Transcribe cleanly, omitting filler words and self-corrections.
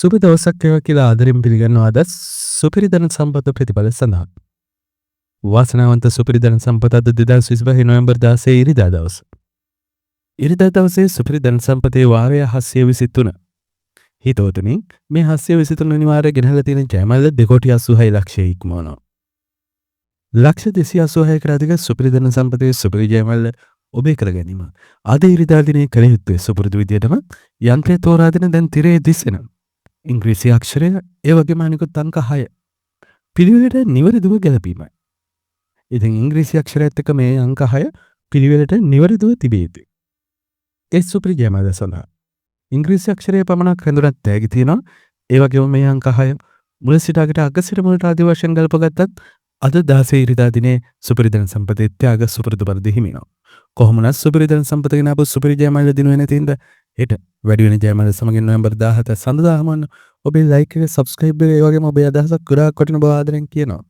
සුබ දවසක් වේවා කියලා ආදරෙන් පිළිගන්නවා අද සුපිරි ධන සම්පත ප්‍රතිඵල සඳහා. වාසනාවන්ත සුපිරි ධන සම්පත අද 2025 නොවැම්බර් 16 ඉරිදා දවස. ඉරිදා දවසේ සුපිරි ධන සම්පතේ වාරය 723. හිතවතුනි මේ 723 වෙනි වාරයේ ගෙනහැලා තියෙන ජයමල්ල 2.86 ලක්ෂය ඉක්මවනවා. ලක්ෂ 286කට අධික සුපිරි ධන සම්පතේ සුපිරි ජයමල්ල ඔබේ කර ගැනීම. අද ඉරිදා දිනේ කළ යුත්තේ සුපුරුදු විදියටම යන්ත්‍රය තෝරා දෙන දැන් තිරේ දිස්සෙන ඉංග්‍රීසි අක්ෂරය ඒ වගේම අනිකුත් අංක 6 පිළිවෙලට නිවැරදිව ගැලපීමයි. ඉතින් ඉංග්‍රීසි අක්ෂරයත් එක්ක මේ අංක 6 පිළිවෙලට නිවැරදිව තිබිය යුතුයි. ඒ සුපිරි ජයමල්ල සඳහා ඉංග්‍රීසි අක්ෂරයේ පමණක් හඳුනත් තෑගි තියෙනවා. ඒ වගේම මේ අංක 6 මුල සිට අගට අග සිට මුලට ආදී වශයෙන් ගල්පගත්තත් අද 16 ඉරිදා දිනේ සුපිරි ධන සම්පතේ ත්‍යාග සුපුරුදු පරිදි හිමිනවා. කොහොමනත් සුපිරි ධන සම්පත ගෙන අප සුපිරි ජයමල්ල දිනුවේ නැතිඳ හෙට වැඩි වෙන ජයමල්ල සමගින් නොවැම්බර් 17 සඳහාම ඔබේ ලයික් එක සබ්ස්ක්‍රයිබ් එක ඒ වගේම ඔබේ අදහසක් ගොඩාක් වටින බව ආදරෙන් කියනවා.